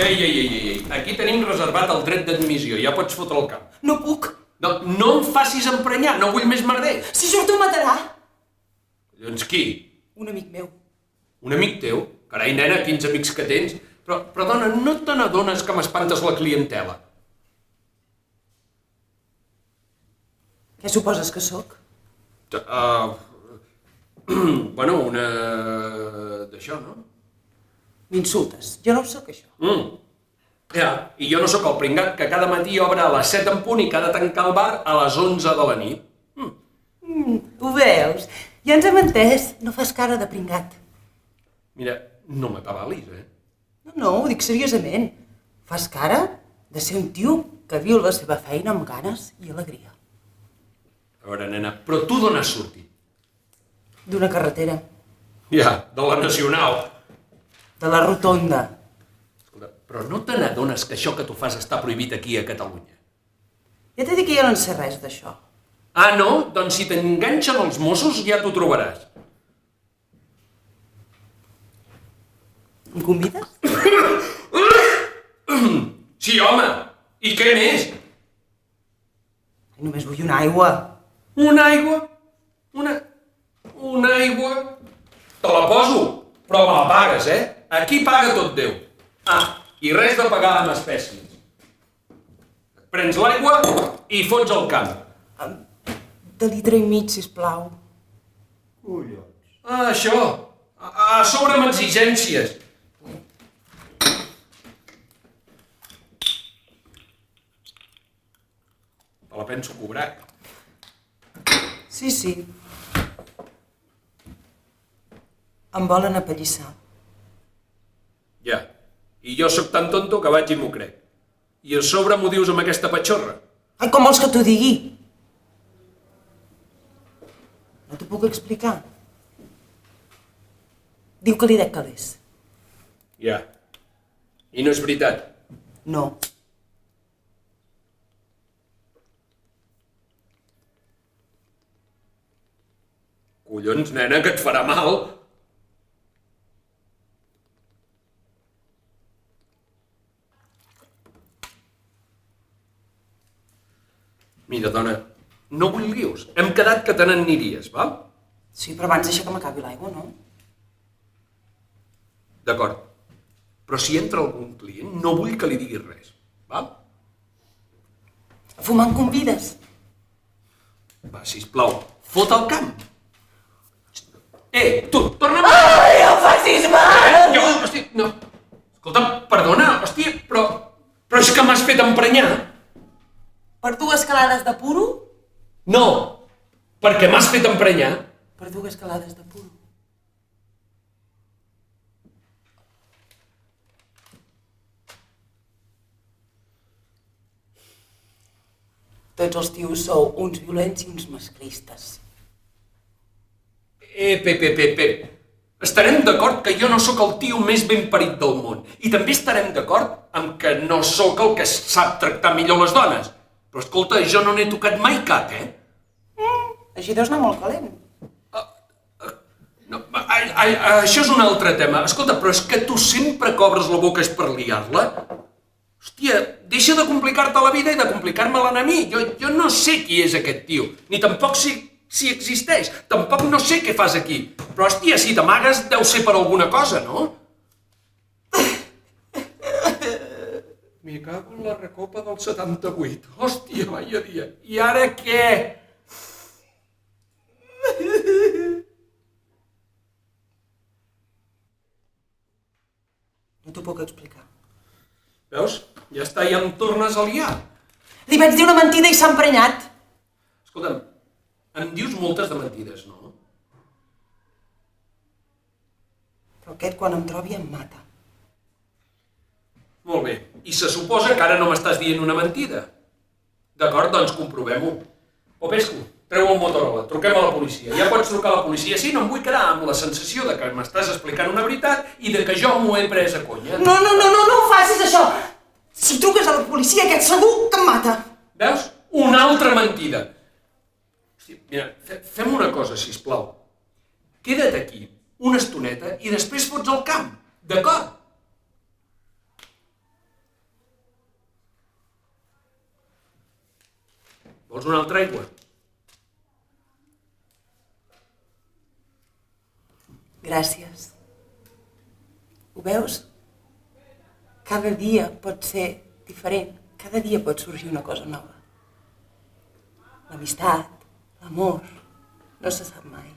Ei, aquí tenim reservat el dret d'admissió, ja pots fotre el camp. No puc. No em facis emprenyar, no vull més merder. Si surto em matarà. Doncs qui? Un amic meu. Un amic teu? Carai, nena, quins amics que tens. Però dona, no te n'adones que m'espantes la clientela? Què suposes que sóc? Bueno, una... d'això, no? M'insultes. Jo no sóc això. Ja, i jo no sóc el pringat que cada matí obre a les 7 en punt i que ha de tancar el bar a les 11 de la nit. Ho veus? Ja ens hem entès. No fas cara de pringat. Mira, no m'atabalis, No, ho dic seriosament. Fas cara de ser un tio que viu la seva feina amb ganes i alegria. A veure, nena, però tu d'on has sortit? D'una carretera. Ja, de la Nacional. De la rotonda. Escolta, però no te n'adones que això que tu fas està prohibit aquí a Catalunya? Ja t'he dit que jo no en sé res d'això. Ah, no? Doncs si t'enganxen els Mossos ja t'ho trobaràs. Em convides? Sí, home! I què més? Només vull una aigua. Una aigua? Una aigua? Te la poso, però me la pagues, Aquí paga tot Déu. Ah, i res de pagar amb espècies. Prens l'aigua i fots al camp. De litre i mig, sisplau. Collons. Ah, això. A sobre amb exigències. Te la penso cobrar. Sí. Em volen apallissar. Ja. I jo sóc tan tonto que vaig i m'ho crec. I a sobre m'ho dius amb aquesta patxorra. Ai, com vols que t'ho digui? No t'ho puc explicar. Diu que li dec calés. Ja. I no és veritat. No. Collons, nena, que et farà mal. Mira, dona, no vull lius. Hem quedat que te n'aniries, val? Sí, però abans deixa que m'acabi l'aigua, no? D'acord. Però si entra algun client, no vull que li diguis res, val? A fumar em convides? Va, sisplau, fot al camp. Tu, torna'm... Ai, no facis mal! Hòstia, no. Escolta, perdona, hòstia, però és que m'has fet emprenyar. Per 2 calades de puro? No, perquè m'has fet emprenyar. Per 2 calades de puro. Tots els tios sou uns violents i uns masclistes. Pep. Estarem d'acord que jo no sóc el tio més ben parit del món. I també estarem d'acord amb que no sóc el que sap tractar millor les dones. Però escolta, jo no n'he tocat mai cap, Així deus anar molt calent. No, això és un altre tema. Escolta, però és que tu sempre que obres la boca és per liar-la. Hòstia, deixa de complicar-te la vida i de complicar-me-la a mi. Jo no sé qui és aquest tio, ni tampoc sé si existeix. Tampoc no sé què fas aquí. Però, hòstia, si t'amagues deu ser per alguna cosa, no? Me cago en la recopa del 78. Hòstia, vaya dia. I ara què? No t'ho puc explicar. Veus? Ja està, ja em tornes a liar. Li vaig dir una mentida i s'ha emprenyat. Escolta'm, em dius moltes de mentides, no? Però aquest, quan em trobi, em mata. Molt bé. I se suposa que ara no m'estàs dient una mentida. D'acord, doncs comprovem-ho. Popescu, treu el Motorola, truquem a la policia. Ja pots trucar a la policia. Sí, no em vull quedar amb la sensació de que m'estàs explicant una veritat i de que jo m'ho he pres a conya. No ho facis, això! Si truques a la policia, aquest segur que em mata. Veus? Una altra mentida. Hosti, mira, fem una cosa, sisplau. Queda't aquí una estoneta i després fots al camp. D'acord? Vols una altra aigua? Gràcies. Ho veus? Cada dia pot ser diferent. Cada dia pot sorgir una cosa nova. L'amistat, l'amor, no se sap mai.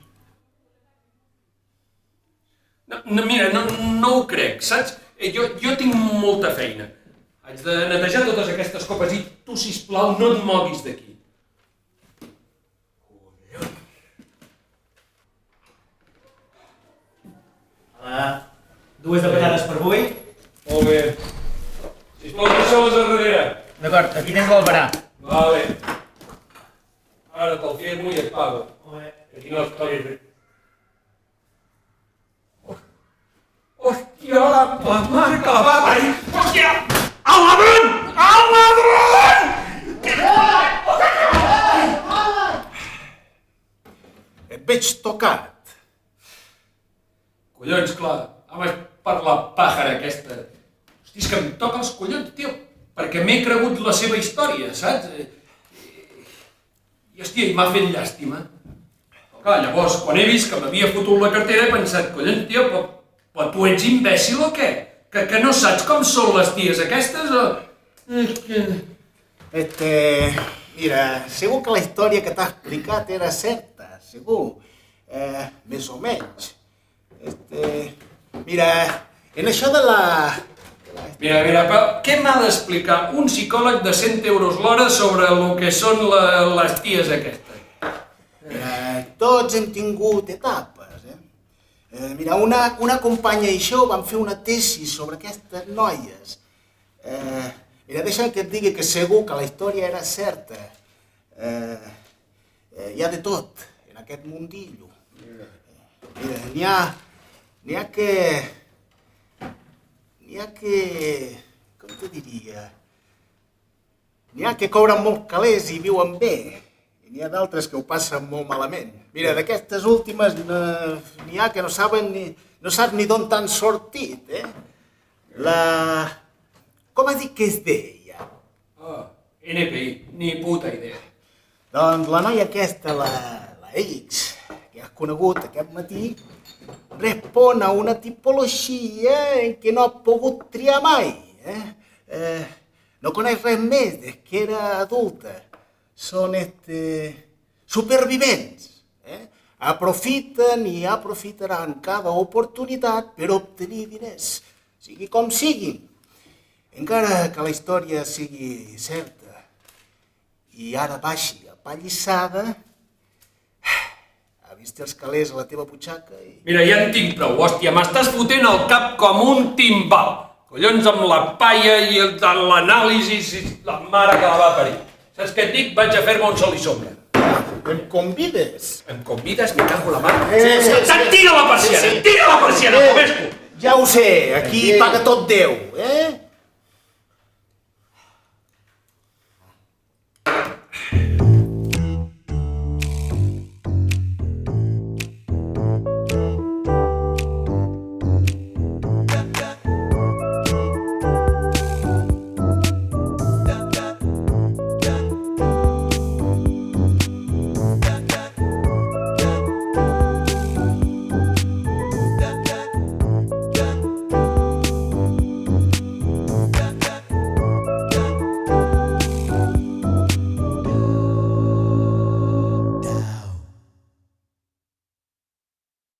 Mira, no ho crec, saps? Jo tinc molta feina. Haig de netejar totes aquestes copes i tu, sisplau, no et moguis d'aquí. Dues de patates per avui. Molt bé. Sisplau, deixa-les a darrere. D'acord, aquí tens l'albarà. Vale. Ara te'l firmo i et pago. Aquí no es pagui res. Hòstia, la mare que la va parir! Hòstia! El ladrón! El ladrón! Et veig tocat. Collons, clar, home, per la pàjara aquesta. Hosti, és que em toca els collons, tio, perquè m'he cregut la seva història, saps? I, hòstia, i m'ha fet llàstima. Clar, llavors, quan he vist que m'havia fotut la cartera, he pensat, collons, tio, però tu ets imbècil o què? Que no saps com són les ties aquestes o...? Mira, segur que la història que t'ha explicat era certa, segur. Més o menys. Mira, en això de la... Mira, però què m'ha d'explicar un psicòleg de 100 euros l'hora sobre el que són les ties aquestes? Tots hem tingut etapes, Mira, una companya i jo vam fer una tesi sobre aquestes noies. Mira, deixa'm que et digui que segur que la història era certa. Hi ha de tot en aquest mundillo. Mira, n'hi ha que... com te diria? N'hi ha que cobren molts calés i viuen bé. I n'hi ha d'altres que ho passen molt malament. Mira, d'aquestes últimes n'hi ha que no saps ni d'on t'han sortit, Com has dit que es deia? NPI, ni puta idea. Doncs la noia aquesta, la X, que has conegut aquest matí, respon a una tipologia en què no ha pogut triar mai. No coneix res més des que era adulta. Són supervivents. Aprofiten i aprofitaran cada oportunitat per obtenir diners, sigui com sigui. Encara que la història sigui certa i ara baixi apallissada, ha vist els calés a la teva butxaca i... Mira, ja en tinc prou, hòstia, m'estàs fotent el cap com un timbal. Collons amb la paia i l'anàlisi, la mare que la va parir. Saps què et dic? Vaig a fer-me un sol i sombra. Em convides? Em convides? Me cago en la mare. Sí. Tira la persiana, tira la persiana, com és tu. Ja ho sé, aquí paga tot Déu,